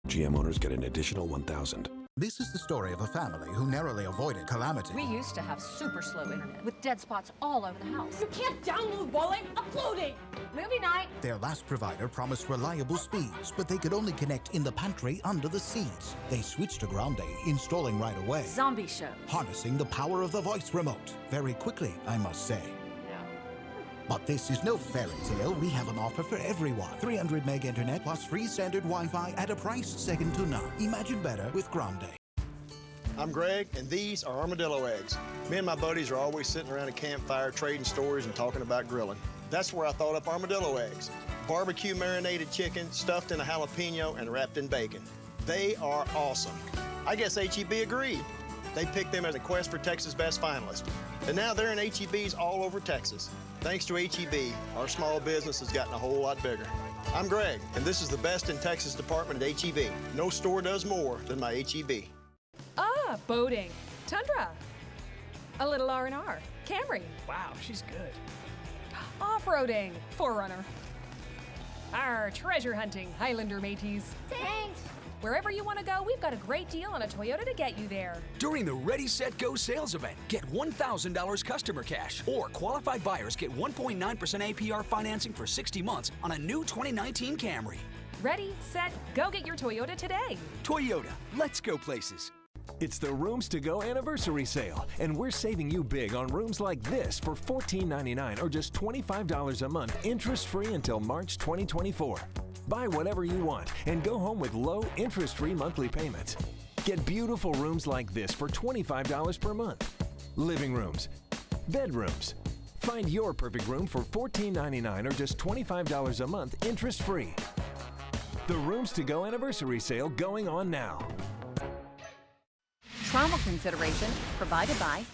GM owners get an additional $1,000. This is the story of a family who narrowly avoided calamity. We used to have super slow internet with dead spots all over the house. You can't download while I'm uploading! Movie night! Their last provider promised reliable speeds, but they could only connect in the pantry under the seats. They switched to Grande, installing right away. Zombie show. Harnessing the power of the voice remote. Very quickly, I must say. But this is no fairy tale. We have an offer for everyone. 300 meg internet plus free standard Wi-Fi at a price second to none. Imagine better with Grande. I'm Greg, and these are armadillo eggs. Me and my buddies are always sitting around a campfire trading stories and talking about grilling. That's where I thought up armadillo eggs. Barbecue marinated chicken stuffed in a jalapeno and wrapped in bacon. They are awesome. I guess HEB agreed. They picked them as a Quest for Texas Best finalist. And now they're in HEBs all over Texas. Thanks to HEB, our small business has gotten a whole lot bigger. I'm Greg, and this is the best in Texas department at HEB. No store does more than my HEB. Ah, boating. Tundra. A little R&R. Camry. Wow, she's good. Off-roading. Forerunner. Our treasure hunting. Highlander mateys. Thanks! Wherever you want to go, we've got a great deal on a Toyota to get you there. During the Ready, Set, Go sales event, get $1,000 customer cash, or qualified buyers get 1.9% APR financing for 60 months on a new 2019 Camry. Ready, set, go get your Toyota today. Toyota, let's go places. It's the Rooms to Go anniversary sale, and we're saving you big on rooms like this for $14.99 or just $25 a month, interest-free until March 2024. Buy whatever you want and go home with low, interest-free monthly payments. Get beautiful rooms like this for $25 per month. Living rooms, bedrooms. Find your perfect room for $14.99 or just $25 a month, interest-free. The Rooms to Go anniversary sale going on now. Travel consideration provided by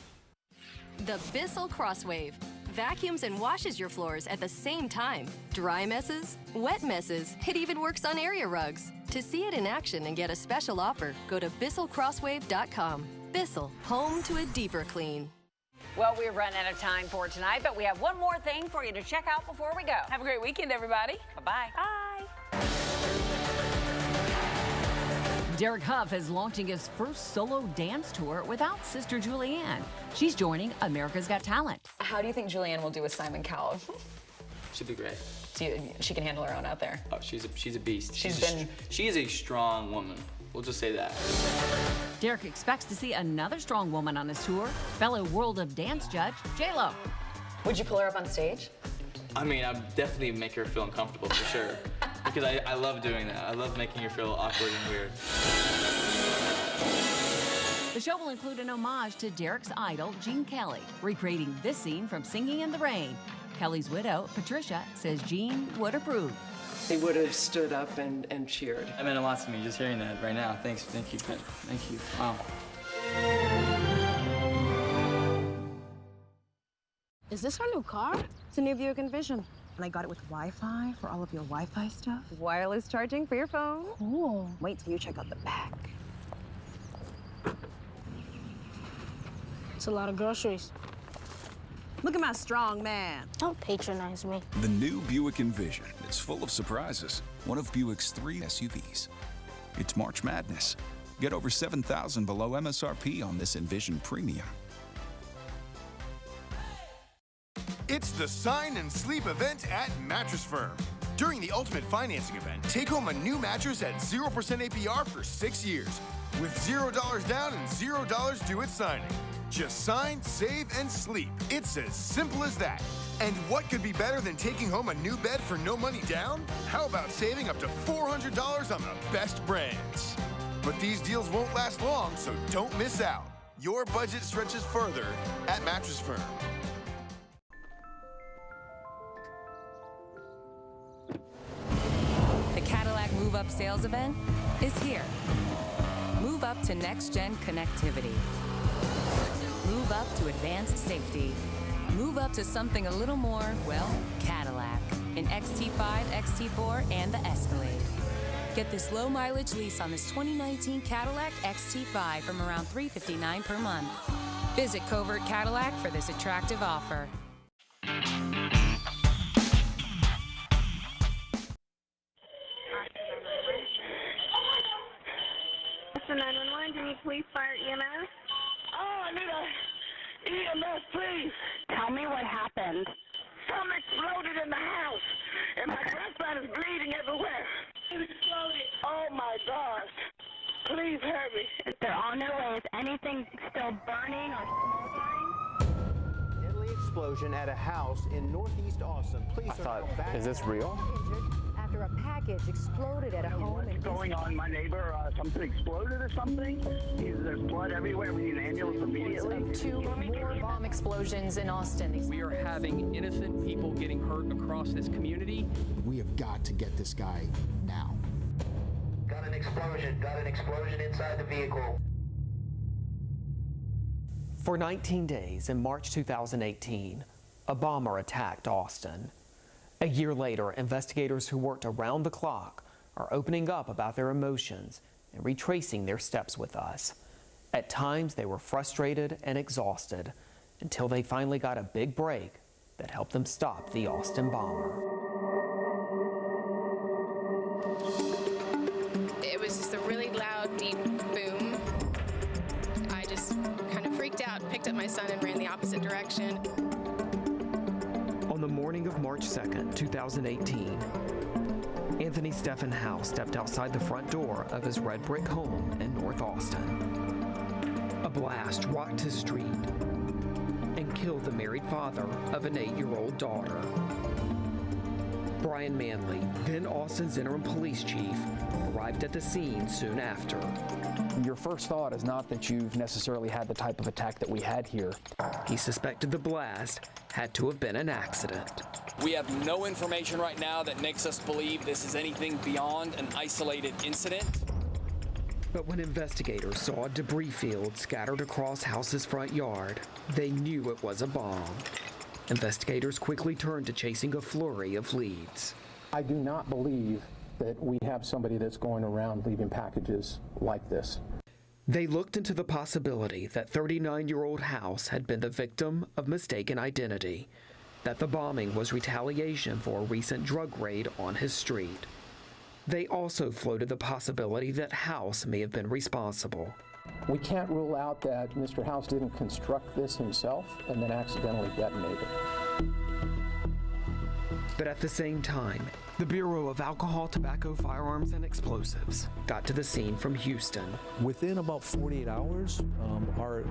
The Bissell Crosswave. Vacuums and washes your floors at the same time. Dry messes, wet messes, it even works on area rugs. To see it in action and get a special offer, go to BissellCrosswave.com. Bissell, home to a deeper clean. Well, we're running out of time for tonight, but we have one more thing for you to check out before we go. Have a great weekend, everybody. Bye-bye. Bye. Derek Huff is launching his first solo dance tour without sister Julianne. She's joining America's Got Talent. How do you think Julianne will do with Simon Cowell? She'll be great. She can handle her own out there. Oh, she's a beast. She is a strong woman. We'll just say that. Derek expects to see another strong woman on his tour, fellow World of Dance judge, J-Lo. Would you pull her up on stage? I mean, I'd definitely make her feel uncomfortable for sure. Because I love doing that. I love making her feel awkward and weird. The show will include an homage to Derek's idol, Gene Kelly, recreating this scene from Singing in the Rain. Kelly's widow, Patricia, says Gene would approve. He would have stood up and cheered. That meant a lot to me just hearing that right now. Thanks, thank you. Thank you. Wow. Is this our new car? It's a new Buick Envision. And I got it with Wi-Fi for all of your Wi-Fi stuff. Wireless charging for your phone. Cool. Wait till you check out the back. It's a lot of groceries. Look at my strong man. Don't patronize me. The new Buick Envision is full of surprises. One of Buick's 3 SUVs. It's March Madness. Get over $7,000 below MSRP on this Envision Premium. It's the Sign and Sleep event at Mattress Firm. During the Ultimate Financing event, take home a new mattress at 0% APR for 6 years, with $0 down and $0 due at signing. Just sign, save, and sleep. It's as simple as that. And what could be better than taking home a new bed for no money down? How about saving up to $400 on the best brands? But these deals won't last long, so don't miss out. Your budget stretches further at Mattress Firm. The Cadillac Move Up sales event is here. Move up to next-gen connectivity. Move up to advanced safety. Move up to something a little more, well, Cadillac. In XT5, XT4, and the Escalade. Get this low-mileage lease on this 2019 Cadillac XT5 from around $359 per month. Visit Covert Cadillac for this attractive offer. Austin 911, can you please fire EMS? Oh, I need a EMS, please. Tell me what happened. Something exploded in the house, and my grandson is bleeding everywhere. It exploded. Oh, my gosh. Please hurry me. They're on their way. Is anything still burning or smoldering? Deadly explosion at a house in northeast Austin. Police are back. Is this real? After a package exploded at a home. What's going on? My neighbor, something exploded or something? There's blood everywhere. We need an ambulance immediately. 2 more bomb explosions in Austin. We are having innocent people getting hurt across this community. We have got to get this guy now. Got an explosion inside the vehicle. For 19 days in March 2018, a bomber attacked Austin. A year later, investigators who worked around the clock are opening up about their emotions and retracing their steps with us. At times, they were frustrated and exhausted until they finally got a big break that helped them stop the Austin bomber. It was just a really loud, deep boom. I just kind of freaked out, picked up my son, and ran the opposite direction. On the morning of March 2nd, 2018, Anthony Stephen Howe stepped outside the front door of his red brick home in North Austin. A blast rocked his street and killed the married father of an 8-year-old daughter. Brian Manley, then Austin's interim police chief, arrived at the scene soon after. Your first thought is not that you've necessarily had the type of attack that we had here. He suspected the blast had to have been an accident. We have no information right now that makes us believe this is anything beyond an isolated incident. But when investigators saw a debris field scattered across House's front yard, they knew it was a bomb. Investigators quickly turned to chasing a flurry of leads. I do not believe that we have somebody that's going around leaving packages like this. They looked into the possibility that 39-year-old House had been the victim of mistaken identity, that the bombing was retaliation for a recent drug raid on his street. They also floated the possibility that House may have been responsible. We can't rule out that Mr. House didn't construct this himself and then accidentally detonate it. But at the same time, the Bureau of Alcohol, Tobacco, Firearms, and Explosives got to the scene from Houston. Within about 48 hours, our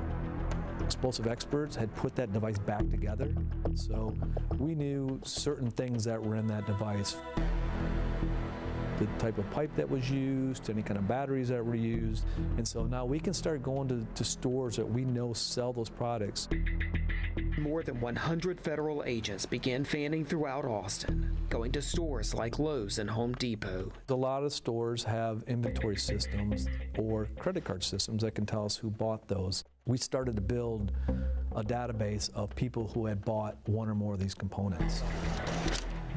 explosive experts had put that device back together. So we knew certain things that were in that device. The type of pipe that was used, any kind of batteries that were used. And so now we can start going to stores that we know sell those products. More than 100 federal agents began fanning throughout Austin, going to stores like Lowe's and Home Depot. A lot of stores have inventory systems or credit card systems that can tell us who bought those. We started to build a database of people who had bought one or more of these components.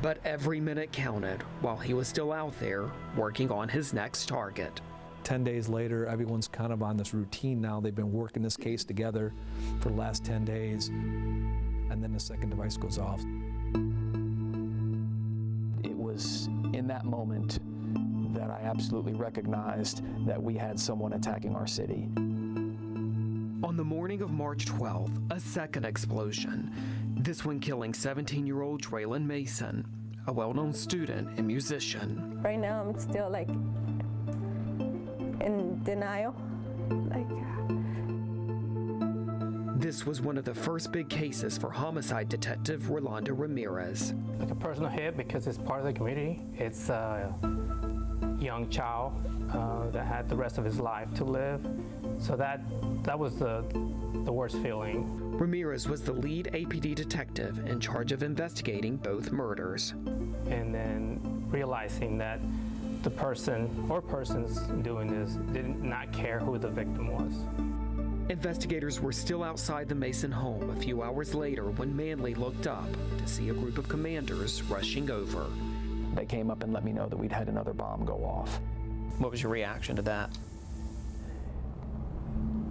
But every minute counted while he was still out there working on his next target. 10 days later, everyone's kind of on this routine now. They've been working this case together for the last 10 days, and then the second device goes off. It was in that moment that I absolutely recognized that we had someone attacking our city. On the morning of March 12th, a second explosion, this one killing 17-year-old Traylon Mason, a well-known student and musician. Right now, I'm still like in denial. This was one of the first big cases for homicide detective Rolando Ramirez. Like a personal hit because it's part of the community. It's a young child that had the rest of his life to live. So that was the worst feeling. Ramirez was the lead APD detective in charge of investigating both murders. And then realizing that the person or persons doing this did not care who the victim was. Investigators were still outside the Mason home a few hours later when Manley looked up to see a group of commanders rushing over. They came up and let me know that we'd had another bomb go off. What was your reaction to that?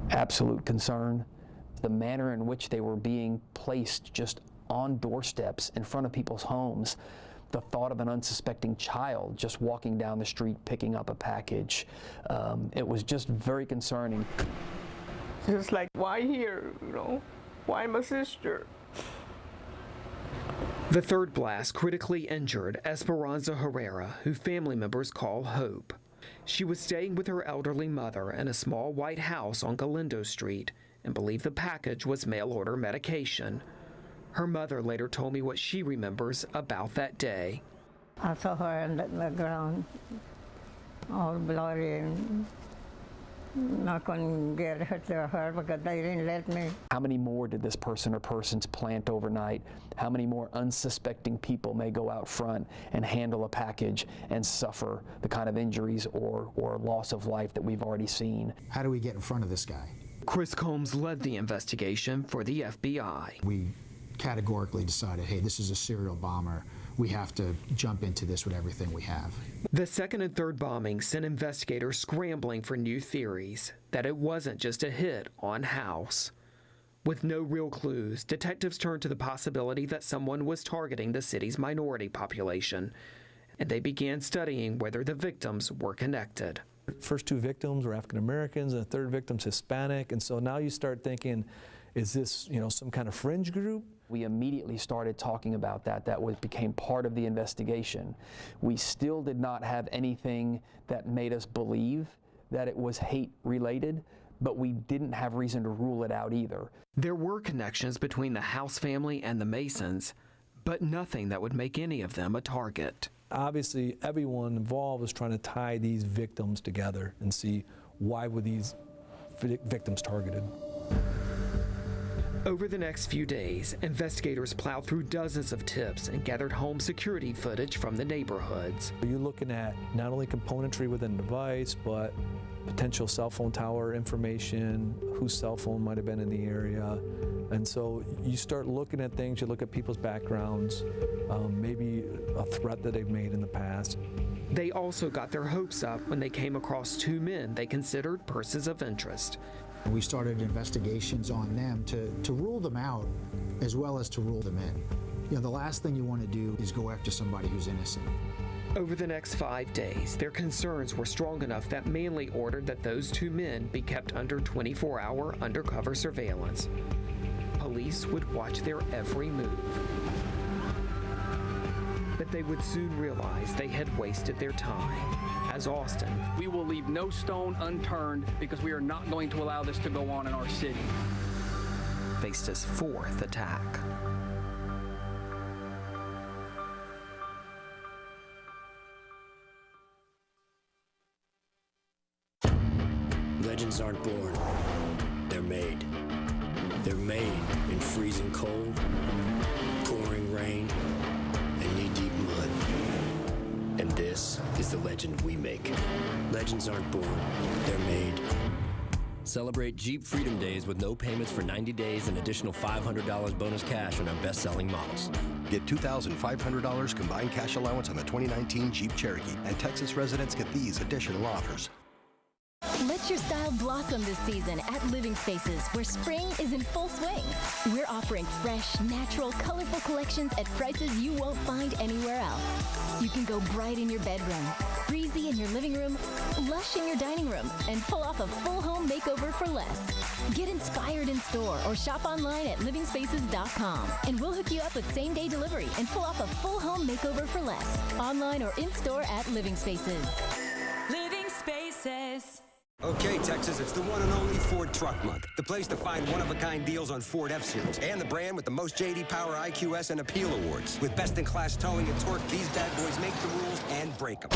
Absolute concern. The manner in which they were being placed just on doorsteps in front of people's homes the thought of an unsuspecting child just walking down the street picking up a package, it was just very concerning. Just like, why here, you know? Why my sister? The third blast critically injured Esperanza Herrera, who family members call Hope. She was staying with her elderly mother in a small white house on Galindo Street and believed the package was mail-order medication. Her mother later told me what she remembers about that day. I saw her on the ground, all bloody, and not going to get her because they didn't let me. How many more did this person or persons plant overnight? How many more unsuspecting people may go out front and handle a package and suffer the kind of injuries or loss of life that we've already seen? How do we get in front of this guy? Chris Combs led the investigation for the FBI. We categorically decided, hey, this is a serial bomber. We have to jump into this with everything we have. The second and third bombings sent investigators scrambling for new theories, that it wasn't just a hit on house. With no real clues, detectives turned to the possibility that someone was targeting the city's minority population, and they began studying whether the victims were connected. First two victims were African Americans, and the third victim's Hispanic, and so now you start thinking, is this, you know, some kind of fringe group? We immediately started talking about that. Became part of the investigation. We still did not have anything that made us believe that it was hate related, but we didn't have reason to rule it out either. There were connections between the House family and the Masons, but nothing that would make any of them a target. Obviously, everyone involved was trying to tie these victims together and see why were these victims targeted. Over the next few days, investigators plowed through dozens of tips and gathered home security footage from the neighborhoods. You're looking at not only componentry within the device, but potential cell phone tower information, whose cell phone might have been in the area. And so you start looking at things, you look at people's backgrounds, maybe a threat that they've made in the past. They also got their hopes up when they came across two men they considered persons of interest. We started investigations on them to rule them out as well as to rule them in. You know, the last thing you want to do is go after somebody who's innocent. Over the next 5 days, their concerns were strong enough that Manley ordered that those two men be kept under 24-hour undercover surveillance. Police would watch their every move. But they would soon realize they had wasted their time. As Austin, we will leave no stone unturned because we are not going to allow this to go on in our city. Faced his fourth attack. Legends aren't born, they're made. They're made in freezing cold, pouring rain, and knee-deep mud. And this is the legend we make. Legends aren't born, they're made. Celebrate Jeep Freedom Days with no payments for 90 days and additional $500 bonus cash on our best-selling models. Get $2,500 combined cash allowance on the 2019 Jeep Cherokee, and Texas residents get these additional offers. Let your style blossom this season at Living Spaces, where spring is in full swing. We're offering fresh, natural, colorful collections at prices you won't find anywhere else. You can go bright in your bedroom, breezy in your living room, lush in your dining room, and pull off a full home makeover for less. Get inspired in store or shop online at livingspaces.com, and we'll hook you up with same-day delivery and pull off a full home makeover for less. Online or in-store at Living Spaces. Living Spaces. Okay, Texas, it's the one and only Ford Truck Month. The place to find one-of-a-kind deals on Ford F-Series and the brand with the most J.D. Power, IQS, and Appeal awards. With best-in-class towing and torque, these bad boys make the rules and break them.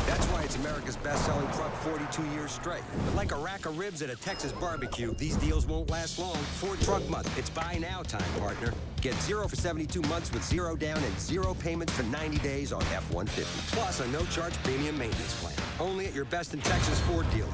That's why it's America's best-selling truck 42 years straight. But like a rack of ribs at a Texas barbecue, these deals won't last long. Ford Truck Month. It's buy now time, partner. Get 0 for 72 months with 0 down and 0 payments for 90 days on F-150. Plus a no-charge premium maintenance plan. Only at your best in Texas Ford dealer.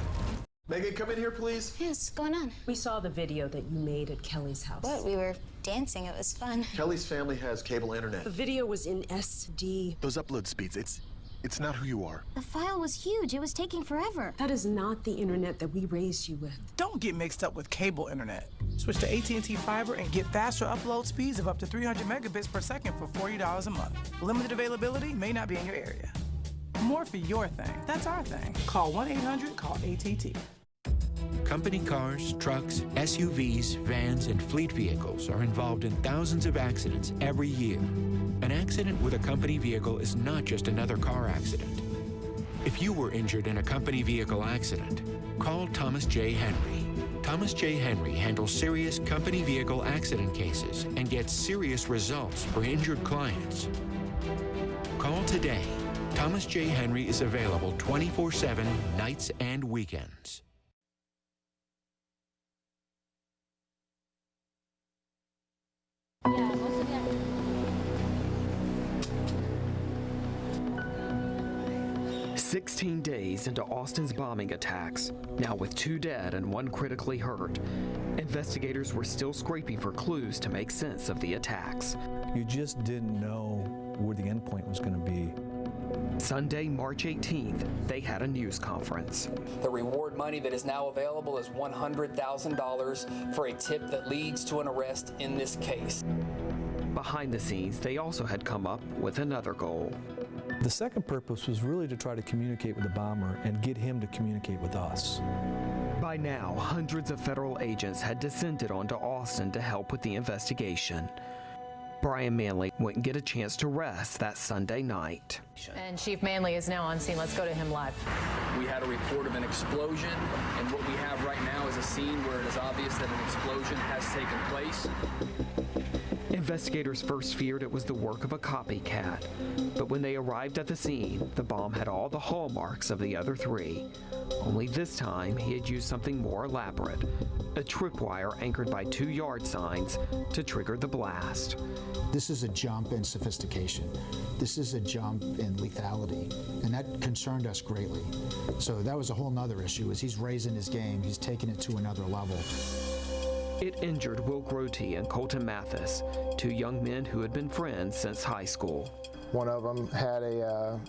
Megan, come in here, please. Yes, what's going on? We saw the video that you made at Kelly's house. What? We were dancing. It was fun. Kelly's family has cable internet. The video was in SD. Those upload speeds, it's not who you are. The file was huge. It was taking forever. That is not the internet that we raised you with. Don't get mixed up with cable internet. Switch to AT&T Fiber and get faster upload speeds of up to 300 megabits per second for $40 a month. Limited availability may not be in your area. More for your thing. That's our thing. Call 1-800-CALL-ATT. Company cars, trucks, SUVs, vans, and fleet vehicles are involved in thousands of accidents every year. An accident with a company vehicle is not just another car accident. If you were injured in a company vehicle accident, call Thomas J. Henry. Thomas J. Henry handles serious company vehicle accident cases and gets serious results for injured clients. Call today. Thomas J. Henry is available 24/7, nights and weekends. Yeah, most of them. 16 days into Austin's bombing attacks, now with 2 dead and 1 critically hurt, investigators were still scraping for clues to make sense of the attacks. You just didn't know where the end point was going to be. Sunday, March 18th, they had a news conference. The reward money that is now available is $100,000 for a tip that leads to an arrest in this case. Behind the scenes, they also had come up with another goal. The second purpose was really to try to communicate with the bomber and get him to communicate with us. By now, hundreds of federal agents had descended onto Austin to help with the investigation. Brian Manley wouldn't get a chance to rest that Sunday night. And Chief Manley is now on scene. Let's go to him live. We had a report of an explosion, and what we have right now is a scene where it is obvious that an explosion has taken place. Investigators first feared it was the work of a copycat, but when they arrived at the scene, the bomb had all the hallmarks of the other 3. Only this time, he had used something more elaborate, a tripwire anchored by 2 yard signs to trigger the blast. This is a jump in sophistication. This is a jump in lethality, and that concerned us greatly. So that was a whole nother issue, is he's raising his game, he's taking it to another level. It injured Will Grote and Colton Mathis, 2 young men who had been friends since high school. One of them had a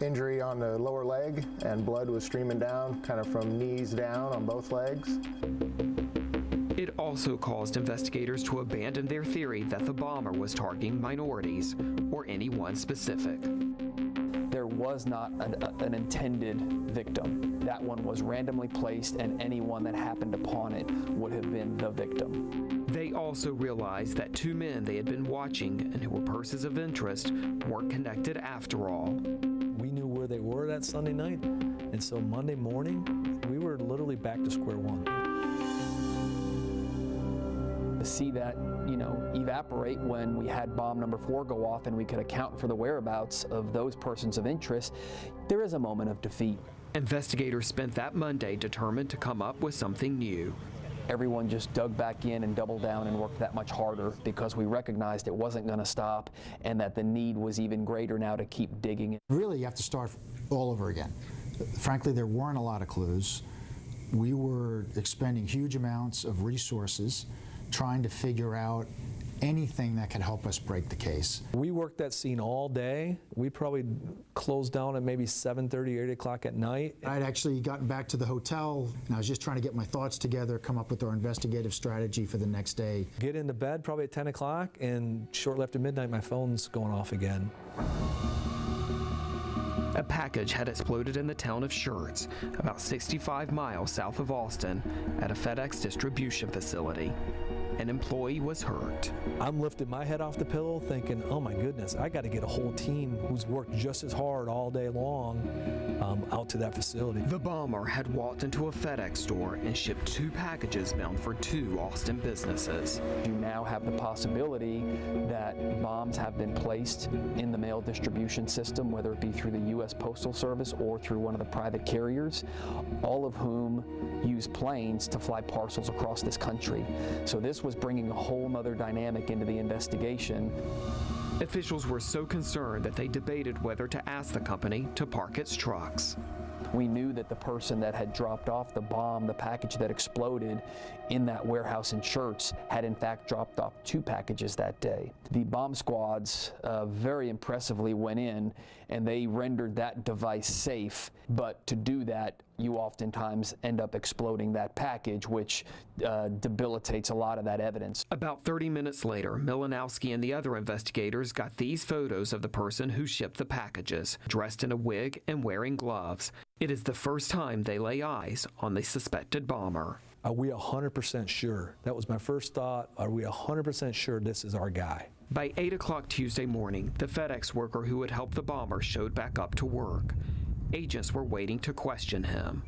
injury on the lower leg, and blood was streaming down, kind of from knees down on both legs. It also caused investigators to abandon their theory that the bomber was targeting minorities or anyone specific. There was not an intended victim. That one was randomly placed, and anyone that happened upon it would have been the victim. They also realized that 2 men they had been watching and who were persons of interest weren't connected after all. We knew where they were that Sunday night, and so Monday morning, we were literally back to square one. To see that, evaporate when we had bomb number 4 go off and we could account for the whereabouts of those persons of interest, there is a moment of defeat. Investigators spent that Monday determined to come up with something new. Everyone just dug back in and doubled down and worked that much harder because we recognized it wasn't going to stop and that the need was even greater now to keep digging. Really, you have to start all over again. Frankly, there weren't a lot of clues. We were expending huge amounts of resources trying to figure out anything that could help us break the case. We worked that scene all day. We probably closed down at maybe 7:30, 8 o'clock at night. I'd actually gotten back to the hotel, and I was just trying to get my thoughts together, come up with our investigative strategy for the next day. Get into bed probably at 10 o'clock, and shortly after midnight, my phone's going off again. A package had exploded in the town of Schertz, about 65 miles south of Austin, at a FedEx distribution facility. An employee was hurt. I'm lifting my head off the pillow thinking, oh my goodness, I got to get a whole team who's worked just as hard all day long out to that facility. The bomber had walked into a FedEx store and shipped 2 packages bound for 2 Austin businesses. You now have the possibility that bombs have been placed in the mail distribution system, whether it be through the U.S. Postal Service or through one of the private carriers, all of whom use planes to fly parcels across this country. So this was bringing a whole nother dynamic into the investigation. Officials were so concerned that they debated whether to ask the company to park its trucks. We knew that the person that had dropped off the bomb, the package that exploded in that warehouse in Schertz, had in fact dropped off 2 packages that day. The bomb squads very impressively went in and they rendered that device safe. But to do that, you oftentimes end up exploding that package, which debilitates a lot of that evidence. About 30 minutes later, Milanowski and the other investigators got these photos of the person who shipped the packages, dressed in a wig and wearing gloves. It is the first time they lay eyes on the suspected bomber. Are we 100% sure? That was my first thought. Are we 100% sure this is our guy? By 8 o'clock Tuesday morning, the FedEx worker who had helped the bomber showed back up to work. Agents were waiting to question him.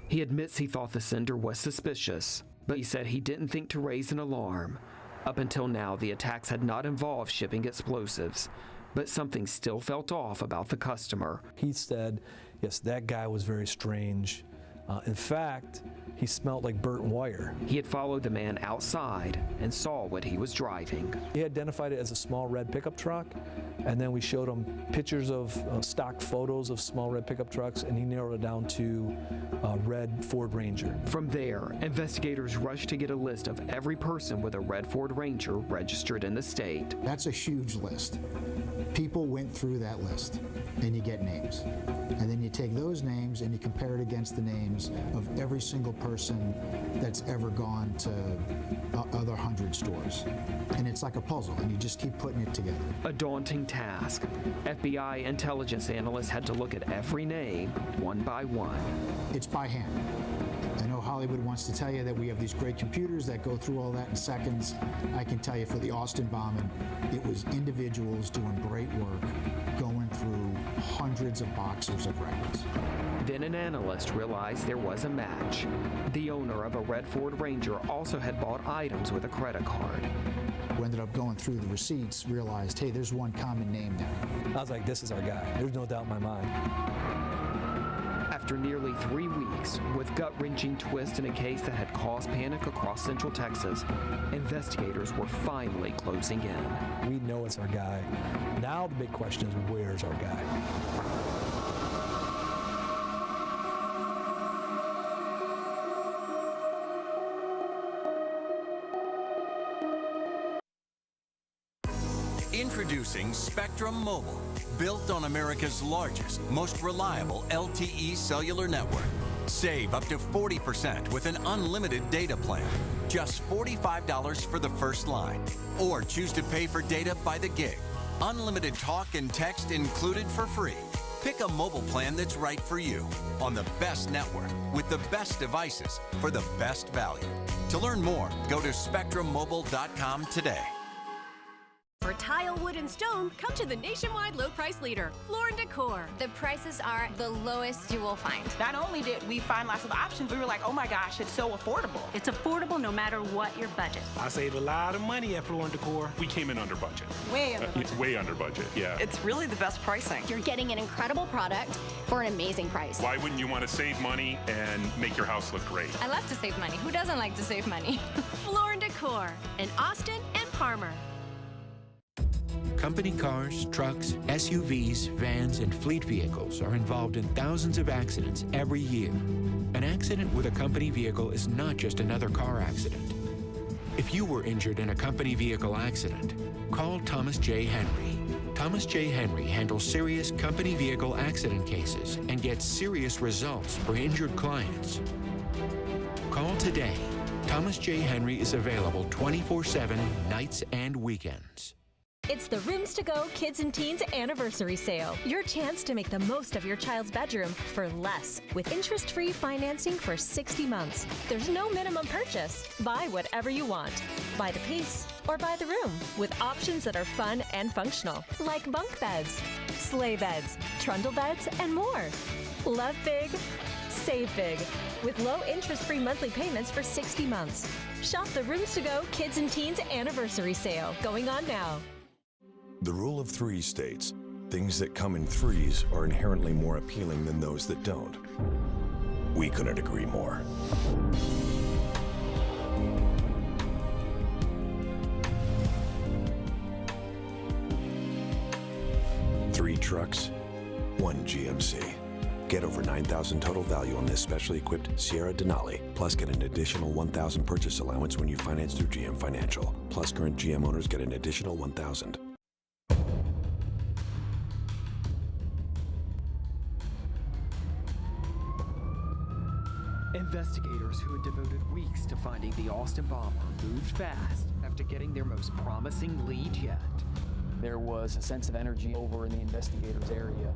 He admits he thought the sender was suspicious, but he said he didn't think to raise an alarm. Up until now, the attacks had not involved shipping explosives, but something still felt off about the customer. He said, yes, that guy was very strange. In fact, he smelled like burnt wire. He had followed the man outside and saw what he was driving. He identified it as a small red pickup truck, and then we showed him pictures of stock photos of small red pickup trucks, and he narrowed it down to a red Ford Ranger. From there, investigators rushed to get a list of every person with a red Ford Ranger registered in the state. That's a huge list. People went through that list, and you get names. And then you take those names and you compare it against the names of every single person that's ever gone to other 100 stores. And it's like a puzzle, and you just keep putting it together. A daunting task. FBI intelligence analysts had to look at every name one by one. It's by hand. I know Hollywood wants to tell you that we have these great computers that go through all that in seconds. I can tell you for the Austin bombing, it was individuals doing great work, going through hundreds of boxes of records. Then an analyst realized there was a match. The owner of a red Ford Ranger also had bought items with a credit card. We ended up going through the receipts, realized, hey, there's one common name there. I was like, this is our guy. There's no doubt in my mind. After nearly 3 weeks, with gut-wrenching twists in a case that had caused panic across Central Texas, investigators were finally closing in. We know it's our guy. Now the big question is, where's our guy? Introducing Spectrum Mobile, built on America's largest, most reliable LTE cellular network. Save up to 40% with an unlimited data plan. Just $45 for the first line. Or choose to pay for data by the gig. Unlimited talk and text included for free. Pick a mobile plan that's right for you on the best network with the best devices for the best value. To learn more, go to spectrummobile.com today. For tile, wood, and stone, come to the nationwide low price leader, Floor & Decor. The prices are the lowest you will find. Not only did we find lots of options, we were like, oh my gosh, it's so affordable. It's affordable no matter what your budget. I saved a lot of money at Floor & Decor. We came in under budget. Way under budget. Way under budget, yeah. It's really the best pricing. You're getting an incredible product for an amazing price. Why wouldn't you want to save money and make your house look great? I love to save money. Who doesn't like to save money? Floor & Decor in Austin and Parmer. Company cars, trucks, SUVs, vans, and fleet vehicles are involved in thousands of accidents every year. An accident with a company vehicle is not just another car accident. If you were injured in a company vehicle accident, call Thomas J. Henry. Thomas J. Henry handles serious company vehicle accident cases and gets serious results for injured clients. Call today. Thomas J. Henry is available 24/7, nights and weekends. It's the Rooms to Go Kids and Teens Anniversary Sale. Your chance to make the most of your child's bedroom for less with interest-free financing for 60 months. There's no minimum purchase. Buy whatever you want. Buy the piece or buy the room with options that are fun and functional, like bunk beds, sleigh beds, trundle beds, and more. Love big, save big with low interest-free monthly payments for 60 months. Shop the Rooms to Go Kids and Teens Anniversary Sale going on now. The rule of three states, things that come in threes are inherently more appealing than those that don't. We couldn't agree more. Three trucks, one GMC. Get over $9,000 total value on this specially equipped Sierra Denali, plus get an additional $1,000 purchase allowance when you finance through GM Financial. Plus current GM owners get an additional $1,000. Investigators who had devoted weeks to finding the Austin bomber moved fast after getting their most promising lead yet. There was a sense of energy over in the investigators' area.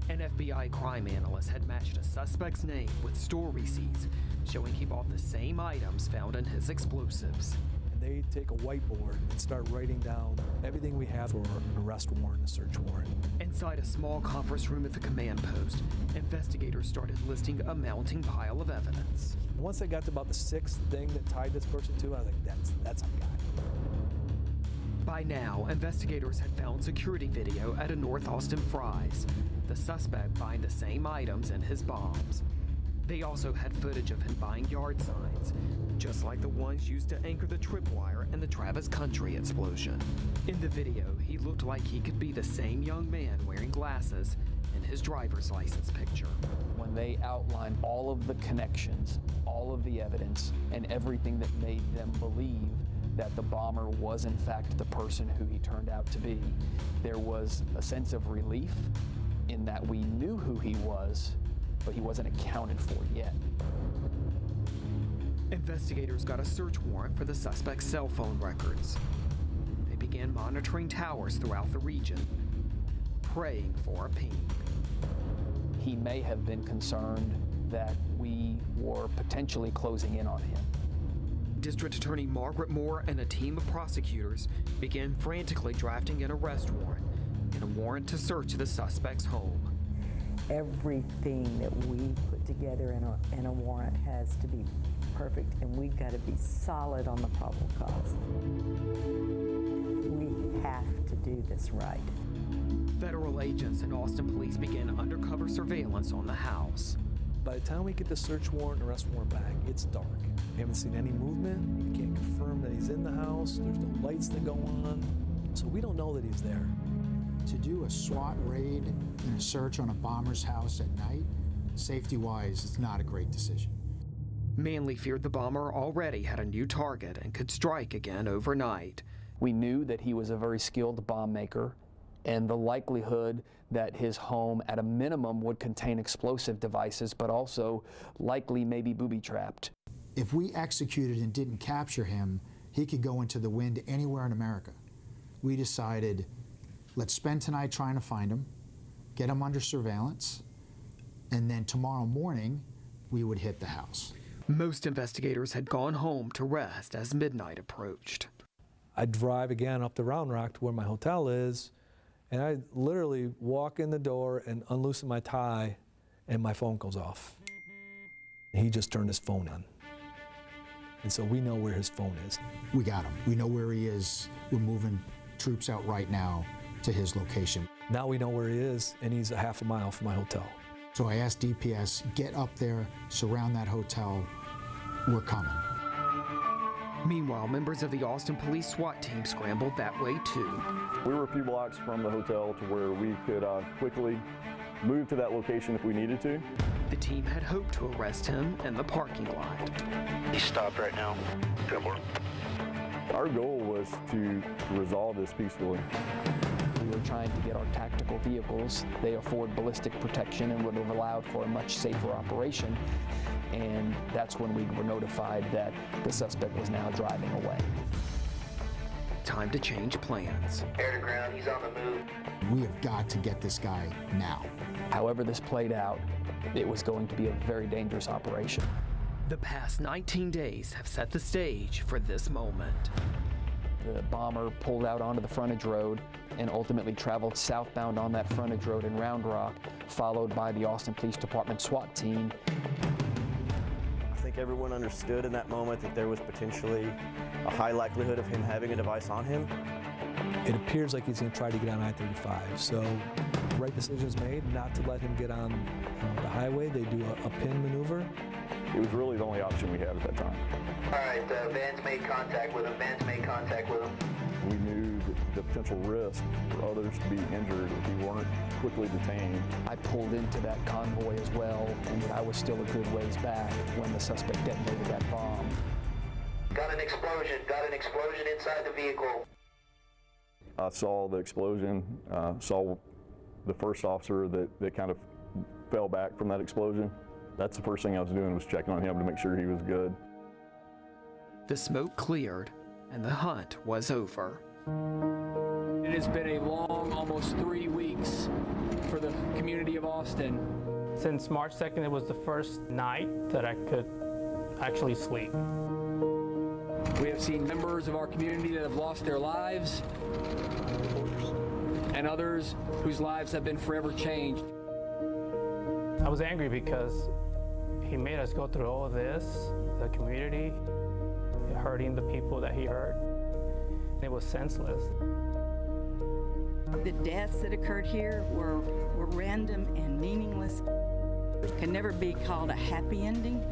An FBI crime analyst had matched a suspect's name with store receipts showing he bought the same items found in his explosives. And they take a whiteboard and start writing down everything we have for an arrest warrant, a search warrant. Inside a small conference room at the command post, investigators started listing a mounting pile of evidence. Once I got to about the sixth thing that tied this person to, I was like, that's our guy. By now, investigators had found security video at a North Austin Fry's, the suspect buying the same items in his bombs. They also had footage of him buying yard signs, just like the ones used to anchor the tripwire in the Travis Country explosion. In the video, he looked like he could be the same young man wearing glasses in his driver's license picture. When they outlined all of the connections, all of the evidence, and everything that made them believe that the bomber was in fact the person who he turned out to be, there was a sense of relief in that we knew who he was, but he wasn't accounted for yet. Investigators got a search warrant for the suspect's cell phone records. They began monitoring towers throughout the region, praying for a ping. He may have been concerned that we were potentially closing in on him. District Attorney Margaret Moore and a team of prosecutors began frantically drafting an arrest warrant and a warrant to search the suspect's home. Everything that we put together in a warrant has to be perfect, and we've got to be solid on the probable cause. We have to do this right. Federal agents and Austin police began undercover surveillance on the house. By the time we get the search warrant and arrest warrant back, it's dark. We haven't seen any movement. We can't confirm that he's in the house. There's no lights that go on. So we don't know that he's there. To do a SWAT raid and a search on a bomber's house at night, safety-wise, it's not a great decision. Manley feared the bomber already had a new target and could strike again overnight. We knew that he was a very skilled bomb maker, and the likelihood that his home at a minimum would contain explosive devices, but also likely maybe booby-trapped. If we executed and didn't capture him, he could go into the wind anywhere in America. We decided, let's spend tonight trying to find him, get him under surveillance, and then tomorrow morning, we would hit the house. Most investigators had gone home to rest as midnight approached. I drive again up the Round Rock to where my hotel is, and I literally walk in the door and unloosen my tie, and my phone goes off. He just turned his phone on. And so we know where his phone is. We got him. We know where he is. We're moving troops out right now to his location. Now we know where he is, and he's a half a mile from my hotel. So I asked DPS, get up there, surround that hotel. We're coming. Meanwhile, members of the Austin Police SWAT team scrambled that way too. We were a few blocks from the hotel to where we could quickly move to that location if we needed to. The team had hoped to arrest him in the parking lot. He's stopped right now. Good work. Our goal was to resolve this peacefully. We were trying to get our tactical vehicles. They afford ballistic protection and would have allowed for a much safer operation. And that's when we were notified that the suspect was now driving away. Time to change plans. Air to ground, he's on the move. We have got to get this guy now. However this played out, it was going to be a very dangerous operation. The past 19 days have set the stage for this moment. The bomber pulled out onto the frontage road and ultimately traveled southbound on that frontage road in Round Rock, followed by the Austin Police Department SWAT team. I think everyone understood in that moment that there was potentially a high likelihood of him having a device on him. It appears like he's going to try to get on I-35, so the right decision is made not to let him get on the highway. They do a pin maneuver. It was really the only option we had at that time. All right, Vance made contact with him. We knew the potential risk for others to be injured if we weren't quickly detained. I pulled into that convoy as well, and I was still a good ways back when the suspect detonated that bomb. Got an explosion inside the vehicle. I saw the explosion, saw the first officer that kind of fell back from that explosion. That's the first thing I was doing, was checking on him to make sure he was good. The smoke cleared and the hunt was over. It has been a long, almost 3 weeks for the community of Austin. Since March 2nd, it was the first night that I could actually sleep. We have seen members of our community that have lost their lives and others whose lives have been forever changed. I was angry because he made us go through all of this, the community, hurting the people that he hurt. It was senseless. The deaths that occurred here were random and meaningless. It can never be called a happy ending,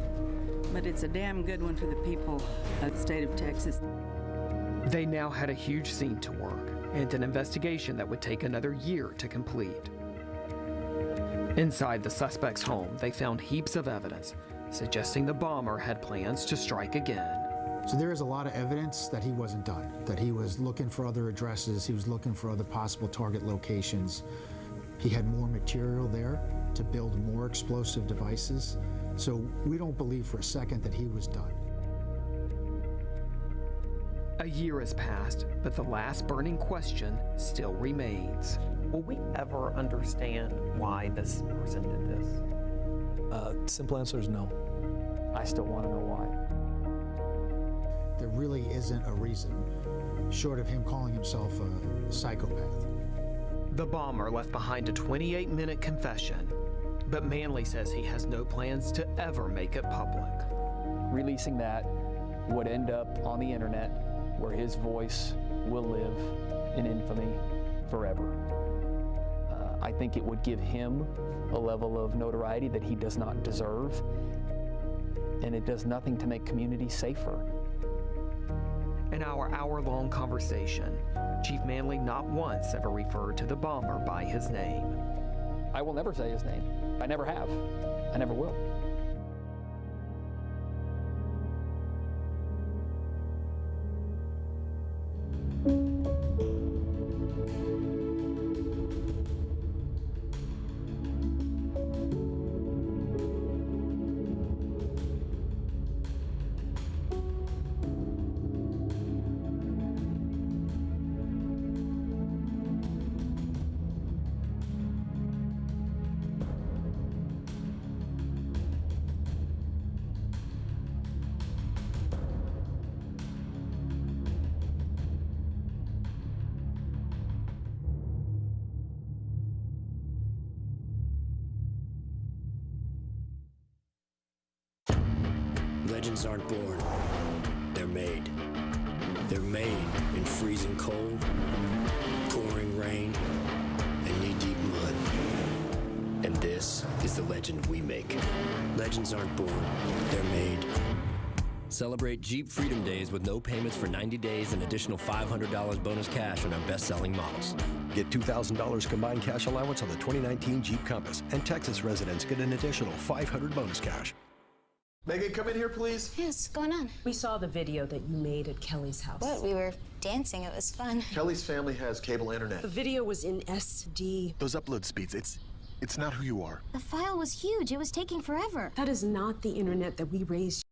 but it's a damn good one for the people of the state of Texas. They now had a huge scene to work and an investigation that would take another year to complete. Inside the suspect's home, they found heaps of evidence suggesting the bomber had plans to strike again. So there is a lot of evidence that he wasn't done, that he was looking for other addresses, he was looking for other possible target locations. He had more material there to build more explosive devices. So we don't believe for a second that he was done. A year has passed, but the last burning question still remains. Will we ever understand why this person did this? Simple answer is no. I still want to know why. There really isn't a reason, short of him calling himself a psychopath. The bomber left behind a 28-minute confession, but Manley says he has no plans to ever make it public. Releasing that would end up on the internet, where his voice will live in infamy forever. I think it would give him a level of notoriety that he does not deserve, and it does nothing to make communities safer. In our hour-long conversation, Chief Manley not once ever referred to the bomber by his name. I will never say his name. I never have. I never will. Legends aren't born, they're made. They're made in freezing cold, pouring rain, and knee-deep mud. And this is the legend we make. Legends aren't born, they're made. Celebrate Jeep Freedom Days with no payments for 90 days and additional $500 bonus cash on our best-selling models. Get $2,000 combined cash allowance on the 2019 Jeep Compass, and Texas residents get an additional $500 bonus cash. Megan, come in here, please. Yes, what's going on? We saw the video that you made at Kelly's house. What? We were dancing. It was fun. Kelly's family has cable internet. The video was in SD. Those upload speeds, it's not who you are. The file was huge. It was taking forever. That is not the internet that we raised